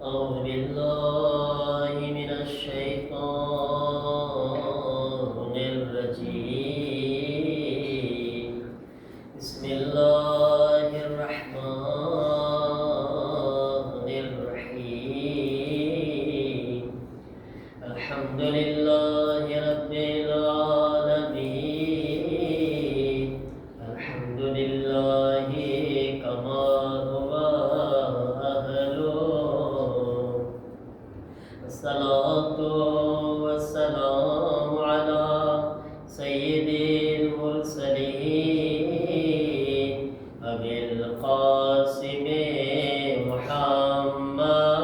أعوذ بالله من الشيطان الرجيم بسم الله الرحمن الرحيم الحمد لله رب العالمين الحمد لله كما هو أهله الصلاة والسلام على سيد المرسلين أبي القاسم محمد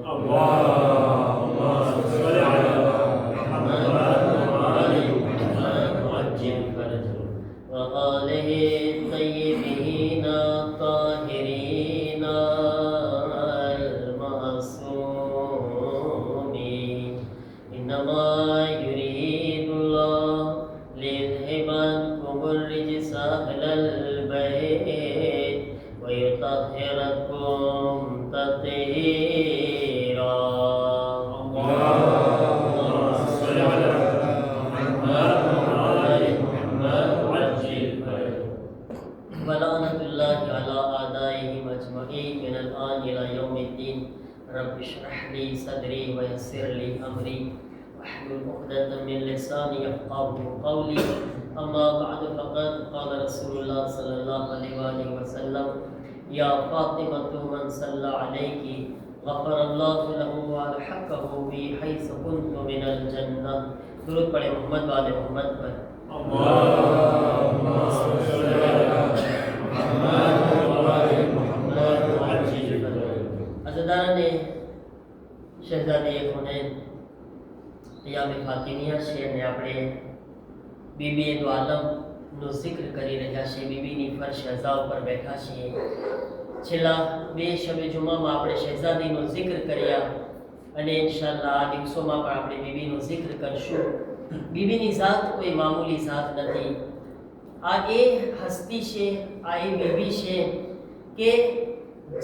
اللهم صل على محمد وآل محمد وعجل فرجه وآله الطيبين الطاهرين المعصومين إنما يريد الله ليذهب عنكم الرجس أهل البيت ويطهركم تطهيرا اللهم صل على محمد وآل محمد وعجل فرجه ولعنة الله على أعدائهم أجمعين من الآن إلى يوم الدين رب اشرح لي صدري ويسر لي أمري واحلل عقدة من لساني يفقهوا قولي أما بعد فقد قال رسول الله صلى الله عليه وآله وسلم يا فاطمة من صلى عليك غفر الله له وألحقه بي حيث كنت من الجنة درود पढ़े मोहम्मद वाले मोहम्मद पर اللهم صل على محمد وآل محمد وعجل فرجه अज़दारान शहजादे हुनैन क़याम फ़ातिमिया शेर ने આપણે બીબી દો આલમનો જિક્ર કરી રહ્યા છે બીબીની ફરશ અઝા ઉપર બેઠા છીએ છેલ્લા બે શબે જુમામાં આપણે શહેજાદીનો જિક્ર કર્યા અને ઇન્શાઅલ્લાહ આ દિવસોમાં પણ આપણે બીબીનો જિક્ર કરશું બીબીની જાત કોઈ મામૂલી જાત નથી આ એ હસ્તી છે આ એ બીબી છે કે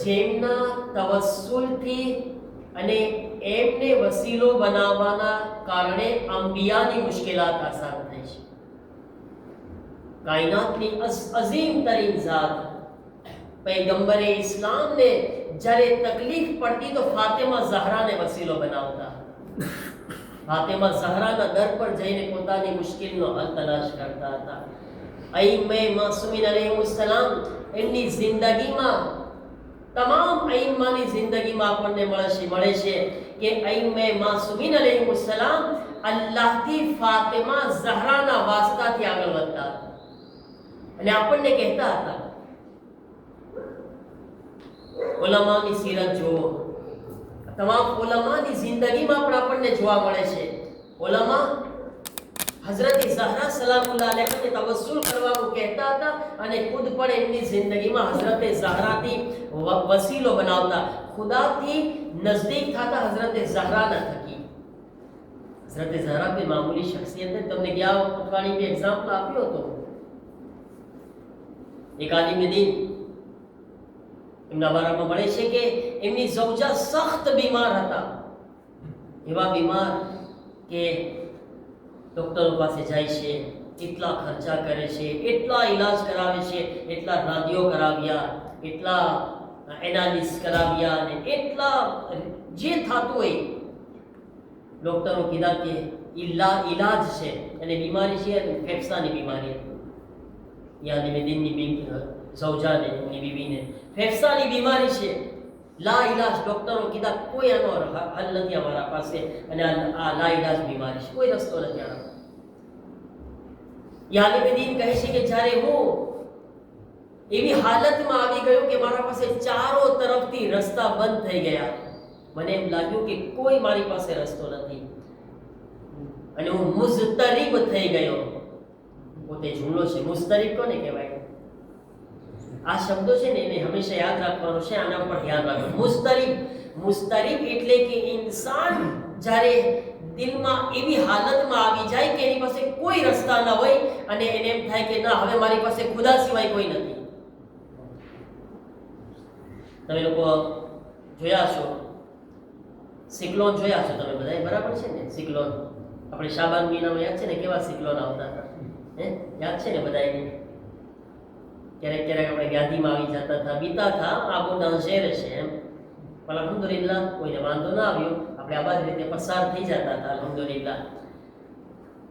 જેમના તવસ્સુલથી અને એમને વસીલો બનાવવાના કારણે અંબિયાની મુશ્કેલાત આસાન થઈ છે કાયનાતની અઝીમ તરીન જાત પૈગંબરે ઇસ્લામને જ્યારે તકલીફ પડતી તો ફાતિમા ઝહરાને વસીલો બનાવતા ફાતિમા ઝહરાના દર પર જઈને પોતાની મુશ્કેલીનો હલ તલાશ કરતા હતા અઈમ્મે માસૂમીન અલૈહિસ્સલામ એમની જિંદગીમાં તમામ અઈમ્માની જિંદગીમાં આપણને મળે છે કે અઈમ્મે માસૂમીન અલૈહિસ્સલામ અલ્લાહથી ફાતિમા ઝહરાના વાસ્તાથી આગળ વધતા હતા અને આપણને કહેતા હતા ઉલમાની સીરત જુઓ તમામ ઉલમાની જિંદગીમાં પણ આપણને જોવા મળે છે ઉલમા હઝરત ઝહરા સલામુલ્લાહ અલૈહાને તવસ્સુલ કરવાનું કહેતા હતા અને ખુદ પણ એમની જિંદગીમાં હઝરત ઝહરાથી વસીલો બનાવતા ખુદાથી નજદીક થતા હઝરત ઝહરાના થકી હઝરત ઝહરા કોઈ મામૂલી શખ્સિયત નથી તમને ગયા અઠવાડિયે મેં એક્ઝામ્પલ આપ્યો હતો એક આલિમ દીન એમના બારામાં મળે છે કે એમની ઝૌજા સખ્ત બીમાર હતા એવા બીમાર કે ડોક્ટરો પાસે જાય છે એટલા ખર્ચા કરે છે એટલા ઈલાજ કરાવે છે એટલા રાદિયો કરાવ્યા એટલા એનાલિસ કરાવ્યા અને એટલા જે થતું હોય ડોક્ટરો કીધા કે ઈલાજ છે અને બીમારી છે ફેફસાની બીમારી યાની મેદીનની ઝૌજાને એમની બીવીને ફેફસાની બીમારી છે લા ઇલાજ ડોક્ટરો કીધા કોઈ આનો હલ નથી અમારા પાસે અને આ લા ઇલાજ બીમારી છે કોઈ રસ્તો નથી આનો યાની મેદીન કહે છે કે જ્યારે હું એવી હાલતમાં આવી ગયો કે મારા પાસે ચારો તરફથી રસ્તા બંધ થઈ ગયા મને એમ લાગ્યું કે કોઈ મારી પાસે રસ્તો નથી અને હું મુઝતરીબ થઈ ગયો પોતે જુમલો છે મુસ્તરીબ કોને કહેવાય આ શબ્દો છે ને એને હંમેશા યાદ રાખવાનો છે આના પર ધ્યાન રાખવાનું મુસ્તરીબ એટલે કે ઇન્સાન જ્યારે દિલમાં એવી હાલતમાં આવી જાય કે એની પાસે કોઈ રસ્તા ન હોય અને એને એમ થાય કે ના હવે મારી પાસે ખુદા સિવાય કોઈ નથી તમે લોકો જોયા છો, સિક્લોન જોયા છો તમે બધા, બરાબર છે ને? સિક્લોન આપણે શાબાન મહિનામાં યાદ છે ને કેવા સિક્લોન આવતા હતા, હે? યાદ છે ને બધા એને? ક્યારેક ક્યારેક આપણે વ્યાધિમાં આવી જતા હતા, બીતા હતા, આ બધા શેર છે એમ. પણ અલ્હમ્દુલિલ્લાહ કોઈને વાંધો ના આવ્યો, આપણે આ બધી રીતે પસાર થઈ જતા હતા અલ્હમ્દુલિલ્લાહ.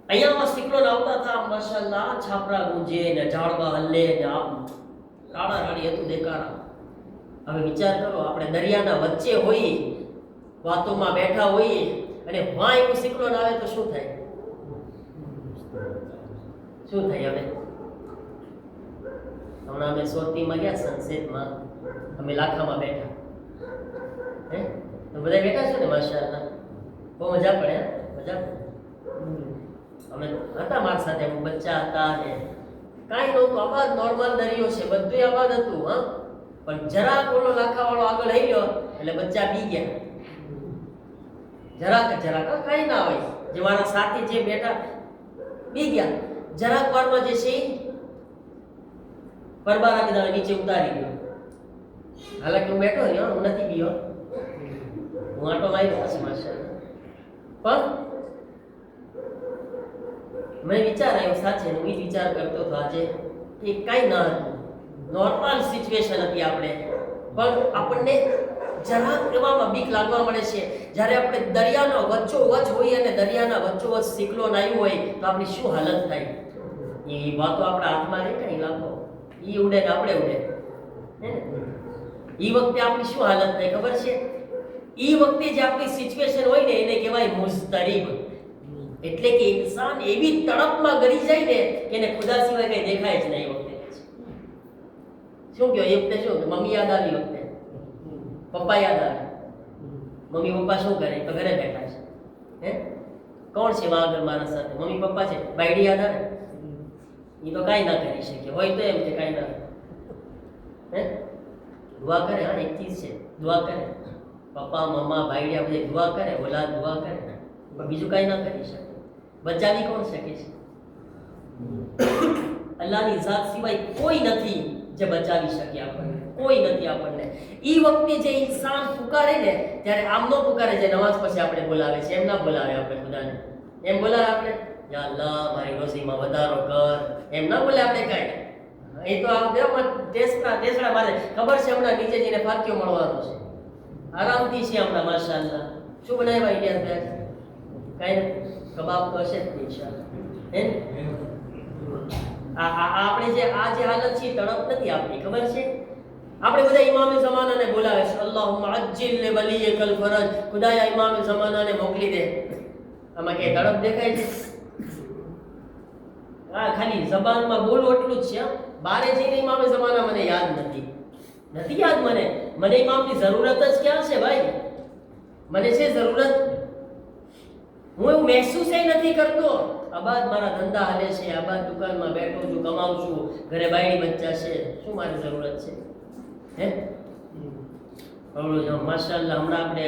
અહીંયામાં સિક્લોન આવતા હતા, માશાઅલ્લાહ, છાપરા ગુંજે ને ઝાડવા હલ્લે ને આમ કાળા રાડી હતું દેખાડા. હવે વિચાર કરો, આપણે દરિયાના વચ્ચે હોઈએ, વાતોમાં બેઠા હોઈએ અને વાં એવું સિક્લોન આવે તો શું થાય? શું થાય? હવે હમણાં અમે સોરતીમાં ગયા સનસેટમાં, અમે લાખામાં બેઠા, હે તો બધા બેઠા છો ને? માશાઅલ્લાહ, બહુ મજા પડે, મજા પડે. અમે હતા મારી સાથે, બચ્ચા હતા ને કાંઈ નહોતું, આબાદ નોર્મલ દરિયો છે, બધું આબાદ હતું. હા, પણ જરાક ઓલો લાખાવાળો આગળ આવી ગયો એટલે બચ્ચા બી ગયા. જરાક કાંઈ ના હોય, જે મારા સાથી જે બેઠા બી ગયા. જરાક વારમાં જે છે પરબારા કીધા નીચે ઉતારી ગયો. હાલાકી હું બેઠો રહ્યો, હું નથી ગયો, હું આટો માર્યો પછી માશાઅલ્લાહ. પણ મને વિચાર આવ્યો, સાચે હું એ વિચાર કરતો હતો આજે કે કાંઈ ન હતું, નોર્મલ સિચ્યુએશન હતી આપણે, પણ આપણને જરાક એવામાં બીક લાગવા મળે છે જ્યારે આપણે દરિયાનો વચ્ચોવચ હોઈએ અને દરિયાના વચ્ચોવચ સિક્લોન આવ્યું હોય તો આપણી શું હાલત થાય. એ વાતો આપણા હાથમાં રહે, કાંઈ લાગો એ ઉડે ને આપણે ઉડે, હે ને? એ વખતે આપણી શું હાલત થાય ખબર છે? એ વખતે જે આપણી સિચ્યુએશન હોય ને એને કહેવાય મુસ્તરીબ. એટલે કે ઇન્સાન એવી તડપમાં ગળી જાય ને કે એને ખુદા સિવાય કઈ દેખાય જ નહીં. એ વખતે શું કહ્યું? એ વખતે શું? મમ્મી યાદ આવી, વખતે પપ્પા યાદ આવે. મમ્મી પપ્પા શું કરે? તો ઘરે બેઠા છે, હે? કોણ છે આગળ મારા સાથે? મમ્મી પપ્પા છે. બાયડી યાદ આવે? એ તો કાંઈ ના કરી શકે, હોય તો એમ કે કાંઈ ના, હે? દુઆ કરે. હા, એક ચીજ છે, દુઆ કરે. પપ્પા મમ્મા ભાઈડિયા બધે દુઆ કરે, ઓલાદ દુઆ કરે, પણ બીજું કાંઈ ના કરી શકે. બચાવી કોણ શકે છે? અલ્લાહની ઝાત સિવાય કોઈ નથી જે બચાવી શકે આપણને, કોઈ નથી આપણને. એ વખતે જે ઇન્સાન પુકારે ને ત્યારે આમ ન પુકારે જે નમાઝ પછી આપણે બોલાવે છે, એમ ના બોલાવે આપણે ખુદાને. એમ બોલાવે આપણે, યા અલ્લાહ મારી રોજીમાં વધારો કર, એમ ના બોલે આપણે કાંઈ. એ તો આમ દેવમાં દેસડા મારે, ખબર છે હમણાં નીચે જઈને ફાક્યો મળવાનો છે, આરામથી છે હમણાં માશાઅલ્લાહ. શું બનાવ્યા ઇન્ડિયા ત્યાં? કાંઈ નથી, કબાબ તો હશે જ ઇન્શાઅલ્લાહ, હે ને? આપણે જે આ જે હાલત છે તડપ નથી આપણી, ખબર છે? આપણે બધા ઇમામે ઝમાનાને બોલાવે છે, અલ્લાહુમ્મા અજ્જિલ લિ વલિયકલ ફરજ, ખુદાયા ઇમામે ઝમાનાને મોકલી દે. આમાં કે તડપ દેખાય છે? હા, ખાલી જબાનમાં બોલું એટલું જ છે. બારે જઈને ઇમામે ઝમાના મને યાદ નથી યાદ. મને ઇમામની જરૂરત જ ક્યાં છે ભાઈ? મને છે જરૂરત, હું એવું મહેસૂસ નથી કરતો. આબાદ મારા ધંધા હાલે છે, આબાદ દુકાનમાં બેઠો છું, કમાઉં છું, ઘરે બાયડી બચ્ચા છે, શું મારી જરૂરત છે, હે? માશાઅલ્લાહ, હમણાં આપણે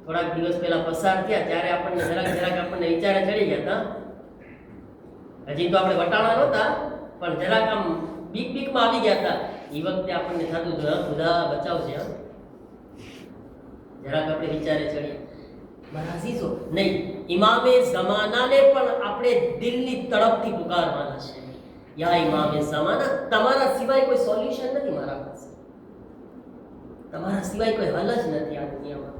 થોડાક દિવસ પહેલા પસાર થયા ત્યારે આપણને જરાક આપણને વિચારે ચડી ગયા હતા. હજી તો આપણે વટાણા નહોતા, પણ જરાક આમ બીકમાં આવી ગયા હતા. એ વખતે આપણને થતું હતું, ખુદા બચાવશે, હા, જરાક આપણે વિચારે ચડ્યા. મારા અઝીઝો, નહીં, ઇમામે ઝમાનાને પણ આપણે દિલની તડપથી પુકારવાના છે. યા ઇમામે ઝમાના, તમારા સિવાય કોઈ સોલ્યુશન નથી મારા પાસે, તમારા સિવાય કોઈ હલ જ નથી આ દુનિયામાં.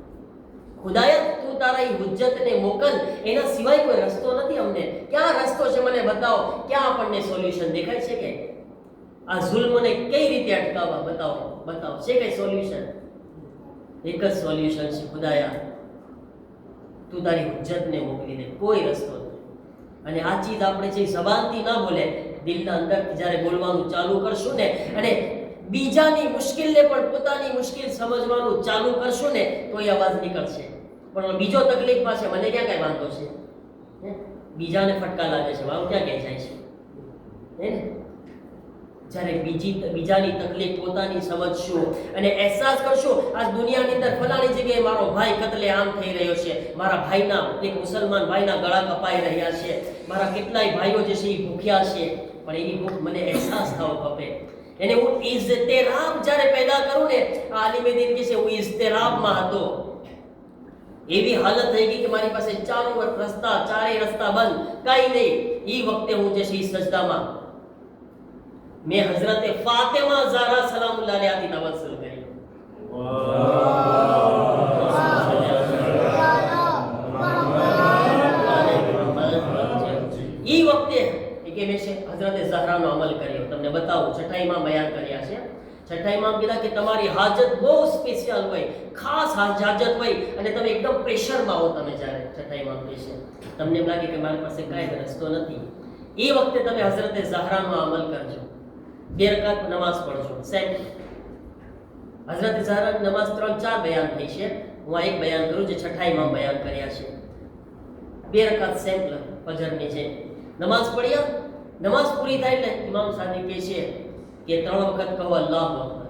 ખુદાયત તું તારા એ હુજ્જતને મોકલ, એના સિવાય કોઈ રસ્તો નથી અમને. ક્યાં રસ્તો છે મને બતાવો, ક્યાં આપણને સોલ્યુશન દેખાય છે કે આ જુલ્મને કઈ રીતે અટકાવવા? બતાવો છે કઈ સોલ્યુશન? એક જ સોલ્યુશન છે, ખુદાયા તું તારી હુજ્જતને મોકલી દે, કોઈ રસ્તો નથી. અને આ ચીજ આપણે જે જબાનથી ના બોલે, દિલના અંદરથી જ્યારે બોલવાનું ચાલુ કરશું ને અને બીજાની મુશ્કેલને પણ પોતાની મુશ્કેલ સમજવાનું ચાલુ કરશું ને તો એ અવાજ નીકળશે. પણ બીજો તકલીફમાં છે, મને ક્યાં કઈ વાંધો છે, બીજાને ફટકા લાગે છે, વાવ ક્યાં ક્યાં જાય છે, હે ને? જ્યારે બીજાની તકલીફ પોતાની સમજશું અને અહેસાસ કરશું, આ દુનિયાની અંદર ફલાણી જગ્યાએ મારો ભાઈ કતલે આમ થઈ રહ્યો છે, મારા ભાઈના, એક મુસલમાન ભાઈના ગળા કપાઈ રહ્યા છે, મારા કેટલાય ભાઈઓ જે છે એ ભૂખ્યા છે, પણ એની ભૂખ મને અહેસાસ થવો ખપે એને હું ઇઝ્તિરાબ જ્યારે પેદા કરું ને, આલિમે દીન કહે છે હું ઇઝ્તિરાબમાં હતો. એવી હાલત થઈ ગઈ કે મારી પાસે ચારે રસ્તા બંધ, કાંઈ નહીં. એ વખતે હું જે છે સજદામાં મેં હઝરતે ફાતિમા ઝહરા સલામુલ્લાહ અલૈહાથી તવસ્સુલ કરી. ઈ વખતે કે મેં હઝરતે ઝહરાનો અમલ કર્યો. તમને બતાવું, છઠ્ઠા ઇમામ બયાન કર્યા છે. છઠ્ઠા ઇમામ કીધા કે તમારી હાજત બહુ સ્પેશિયલ હોય, ખાસ હાજત હોય, અને તમે એકદમ પ્રેશરમાં હો. તમે જ્યારે છઠ્ઠા ઇમામ કહેશે તમને એમ લાગે કે મારી પાસે કાંઈ રસ્તો નથી, એ વખતે તમે હઝરતે ઝહરાનો અમલ કરજો. 2 રકાત નમાઝ પઢજો. સેમ હઝરતે ઝહરાની નમાઝ 3-4 બયાન થઈ છે. હું આ એક બયાન કરું જે છઠ્ઠા ઇમામ બયાન કર્યા છે. 2 રકાત સેમ ફજરની છે. નમાઝ પડ્યા, નમાઝ પૂરી થાય એટલે ઇમામ સાહેબ કહે છે કે 3 વખત કહો અલ્લાહુ અકબર,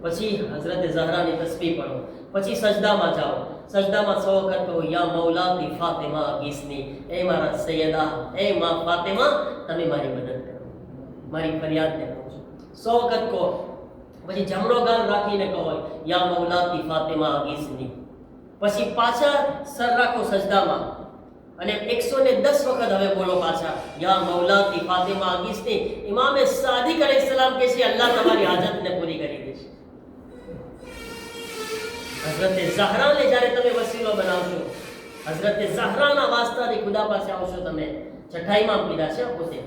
પછી હઝરતે ઝહરાની તસ્બીહ પઢો, પછી સજદામાં જાઓ, સજદામાં 100 વખત કહો યા મૌલાતી ફાતિમા ગીસની, એ મારા સૈયદા, એ માં ફાતિમા તમે મારી મદદ કરો, મારી ફરિયાદને કહો. 100 વખત કહો. પછી જમણો ગાલ રાખીને કહો યા મૌલાતી ફાતિમા ગીસની. પછી પાછા સર રાખો સજદામાં અને 110 વખત હવે બોલો પાછા યા મૌલાતી ફાતિમા ગીસની. ઇમામે સાદિક અલૈહિસ્સલામ કહે છે અલ્લાહ તમારી હાજતને પૂરી કરી દેશે. હઝરતે ઝહરાને જ્યારે તમે વસીલો બનાવશો, હઝરતે ઝહરાના વાસ્તાથી ખુદા પાસે આવશો. તમે છઠ્ઠા ઇમામ કીધા છે પોતે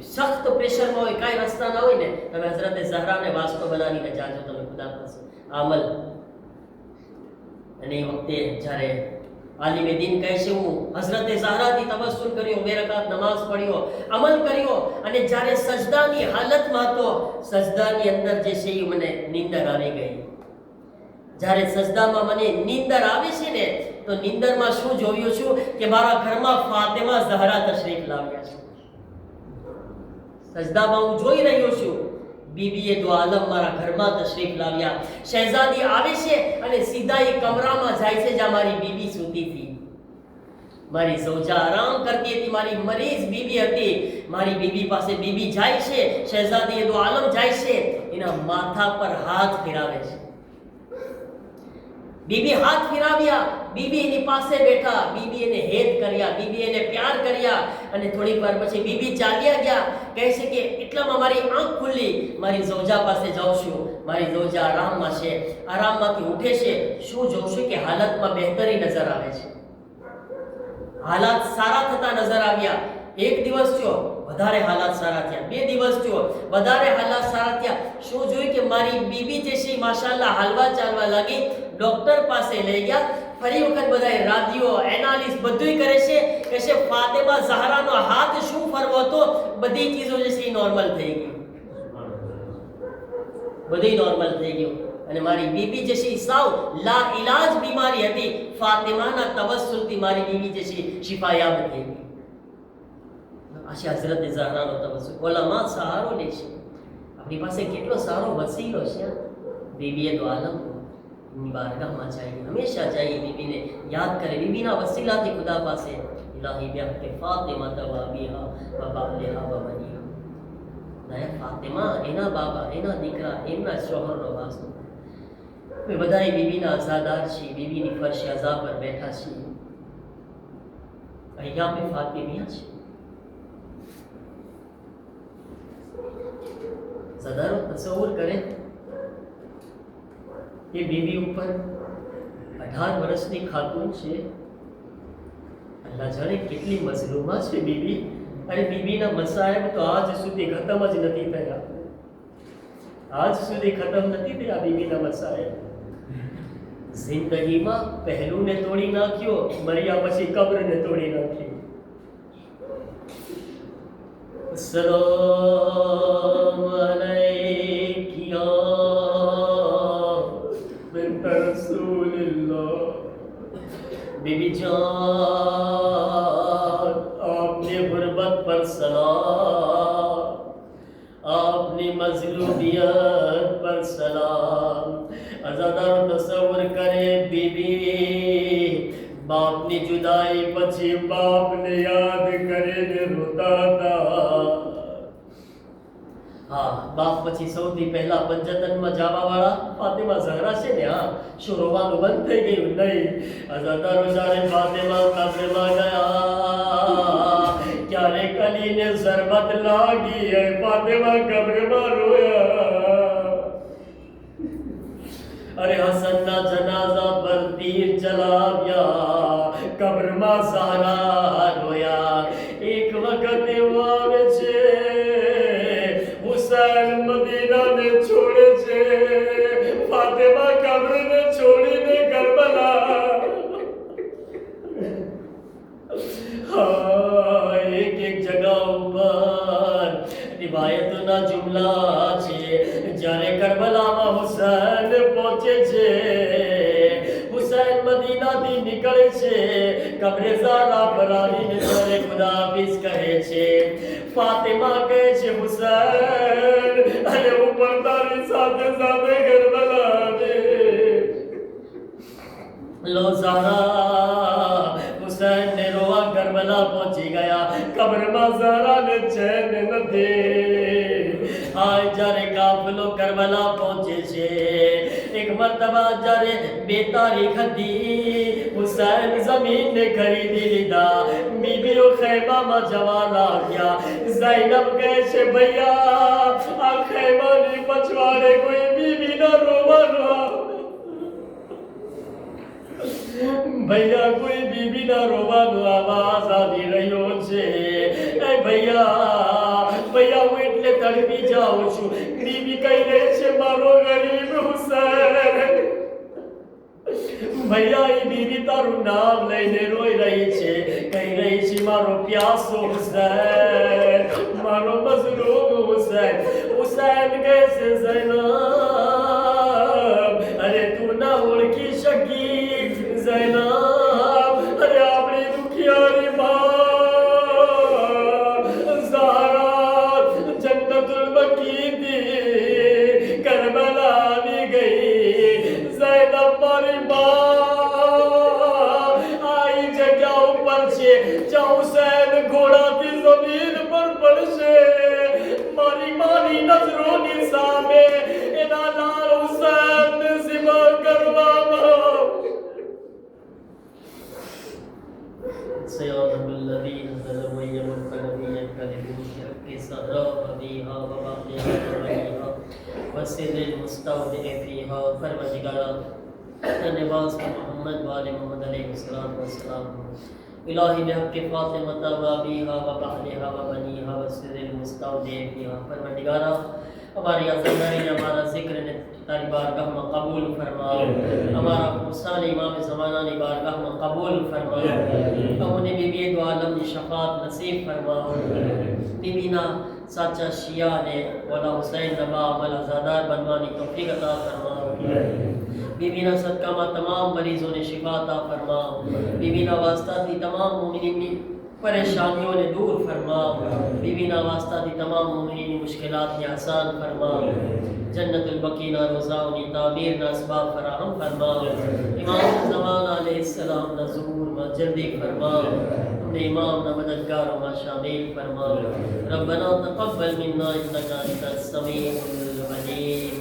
સખ્ત પ્રેશરમાં હોય, કાંઈ રસ્તા ના હોય ને, તમે હઝરતે ઝહરાને વાસ્તો બનાવીને જાજો તમે ખુદા પાસે અમલ. અને એ વખતે જ્યારે આલિમે દીન કહે છે હું હઝરતે ઝહરાથી તવસ્સુલ કર્યો, 2 રકાત નમાઝ પઢ્યો, અમલ કર્યો, અને જ્યારે સજદાની હાલતમાં હતો, સજદાની અંદર જે છે એ મને નીંદર આવી ગઈ. જ્યારે સજદામાં મને નીંદર આવે છે ને, તો નીંદરમાં શું જોયું છું કે મારા ઘરમાં ફાતિમા ઝહરા તશરીફ લાવ્યા છે. સજદામાં હું જોઈ રહ્યો છું બીબીએ દો આલમ મારા ઘરમાં તશરીફ લાવ્યા. શહેઝાદી આવે છે અને સીધા એ કમરામાં જાય છે જ્યાં મારી બીબી સૂતી હતી. મારી ઝૌજા આરામ કરતી હતી, મારી મરીઝ બીબી હતી. મારી બીબી પાસે બીબી જાય છે, શહેઝાદી દો આલમ જાય છે, એના માથા પર હાથ ફેરાવે છે. બીબી હાથ ફેરાવ્યા, બીબી એની પાસે બેઠા, બીબી એને હેત કર્યા, બીબી એને પ્યાર કર્યા, અને થોડીક વાર પછી બીબી ચાલ્યા ગયા. કહે છે કે એટલામાં મારી આંખ ખુલ્લી, મારી ઝૌજા પાસે જાઉં છું. મારી ઝૌજા આરામમાં છે, આરામમાંથી ઉઠે છે. શું જોઉં છું કે હાલતમાં બહેતરી નજર આવે છે, હાલાત સારા થતા નજર આવ્યા. 1 દિવસ થયો વધારે હાલાત સારા થયા, 2 દિવસ થયો વધારે હાલાત સારા થયા. શું જોયું કે મારી બીબી જે છે માશાઅલ્લાહ હાલવા ચાલવા લાગી. ડોક્ટર પાસે લઈ ગયા, ફરી વખત બધાય રાજીઓ એનાલિસ બધુંય કરે છે. કે છે ફાતિમા ઝહરાનો હાથ શું ફરવો હતો, બધી ચીજો જે છે એ નોર્મલ થઈ ગઈ, બધી નોર્મલ થઈ ગયું. અને મારી બીબી જે છે સાવ લા ઇલાજ બીમારી હતી, ફાતિમાના તવસ્સુલથી મારી બીબી જે છે શિફાયાબ થઈ ગઈ. આશા હઝરતે ઝહરાનો તવસ્સુલ ઓલામાં સહારો લે છે. આપણી પાસે કેટલો સારો વસીલો છે. બીબીએ દો આલમ ની બારગાહમાં જઈએ, હંમેશા જઈએ, બીબીને યાદ કરે, બીબીના વસીલાથી ખુદા પાસે ઇલાહી બિહકે ફાતિમા તવાબીહા વ બાલિહા વ બનીહા. દયા ફાતિમા, એના બાબા, એના દીકરા, એમના શોહરનો વાસ્તો. અમે બધાય બીબીના આઝાદાર છીએ, બીબીની ફરશે અઝા પર બેઠા છીએ. અહીંયા અમે ફાતિમિયા છીએ. સદારો તસવ્વુર કરે એ બીબી ઉપર 18 વર્ષની ખાતુન છે. અલ્લાહ જાણે કેટલી મઝલૂમા છે બીબી. અરે બીબીના મસાયબ તો આજ સુધી ખતમ જ નથી થયા, આજ સુધી ખતમ નથી થયા બીબીના મસાયબ. જિંદગીમાં પહેલુંને તોડી નાખ્યો, મર્યા પછી કબ્રને તોડી નાખ્યો. સલામ અલૈકિયા बिन्त रसूलिल्लाह. बीबी जान आपने गुर्बत पर सलाम, आपने मजलूमियत पर सलाम. अज़ादार तसव्वुर करे बीबी बापनी जुदाई પછી બાપને યાદ કરીને રોતા હતા. હા, બાપ પછી સૌથી પહેલા પંચતનમાં જવાવાળા ફાતિમા ઝહરા છે ને. હા, શું રોવાનું બંધ થઈ ગયું? નહીં. અઝાદારો જ્યારે ફાતિમા કબ્રમાં ગયા, ક્યારે કલીને ઝરબત લાગી, એ ફાતિમા કબ્રમાં રોયા. અરે હસનના જનાઝા પર તીર ચલાવ્યા, કબ્રમાં ઝહરા રોયા. એક વખત એવું આવે છે, હુસૈન મદીનાને છોડે છે, ફાતિમા કબ્રને છોડીને કરબલા. હા, એક એક જગા ઉપર રિવાયતોના જુમલા છે. જ્યારે કરબલામાં હુસૈન પહોંચે છે, હુસૈન મદીનાથી નીકળે છે, કબ્રે ઝહરા પર આવીને ત્યારે ખુદાહાફિઝ કહે છે. ફાતિમા કહે છે, હુસૈન અને ઉપર તારી સાથે સાથે કરબલા આવે. લો ઝહરા, હુસૈન ને રોવા કરબલા પહોંચી ગયા, કબ્રમાં ઝહરાને ચેન નથી. હાય, જ્યારે કાફલો કરબલા પહોંચે છે, એક મરતબા જ્યારે 2 તારીખ હતી, હુસૈન જમીનને ખરીદી લીધા, બીબીઓ ખૈમામાં જવા લાગ્યા. ઝૈનબ કહે છે, ભૈયા આ ખૈમાની પછવાડે કોઈ બીબીના રોવાનો, ભૈયા કોઈ બીબીના રોવાનો આવાજ આવી રહ્યો છે. એ ભૈયા હું એટલે તડપી જાઉં છું. બીબી કહી રહી છે, મારો ગરીબ હુસૈન. ભૈયા એ બીબી તારું નામ લઈને રોઈ રહી છે, કહી રહી છે, મારો પ્યાસો હુસૈન, મારો મઝલૂમ હુસૈન. હુસૈન કહે છે, ઝૈનબ અરે તું ના ઓળખી શકી ઝૈનબ, અરે આપણી દુખિયારી માં ઝહરા જન્નતુલ બકી થી કરબલા આવી ગઈ. ઝૈનબ મારી માં આઈ જગ્યા ઉપર છે જ્યાં હુસૈન ઘોડાથી જમીન પર પડશે. મારી માની નજરોની સામે એના લાલ હુસૈનને ઝિબા કરવામાં. سيعلم الذين ظلموا يوم نبيا كلمه حق سهراء فيها وباقيها وبنيها وسر المستودع فيها. فرمانگارا نواز محمد وآل محمد علیہ الصلوۃ والسلام. الہی بحق فاطمہ وابیها وبعلها وبنیها وسر المستودع فيها. فرمانگارا ہماری ازنداری نے ہمارا ذکر نے تاری بارگاہ میں قبول فرما. ہمارا فرسان امام زمانہ نے بارگاہ میں قبول فرما. ہم نے بی بی دو عالم کی شفاعت نصیب فرما. بی بینا سچا شیعہ نے مولا حسین نبا مولا زادار بنوانی توفیق عطا فرما. بی بینا صدقہ میں تمام مریضوں نے شفا عطا فرما. بی بینا واسطہ تھی تمام مومنین نے پریشانیوں نے دور فرما. بی بینا واسطہ تھی تمام مومنین مشکلات نے آسان فرما. جنت البقینا روزاؤنی تعمیر نہ اسباب فراہم فرما. امام زمان علیہ السلام نزور ما جلدی فرما. اپنے امام نہ مددگاروں ما شامل فرما. ربنا تقبل منا انك انت السمیع العلیم.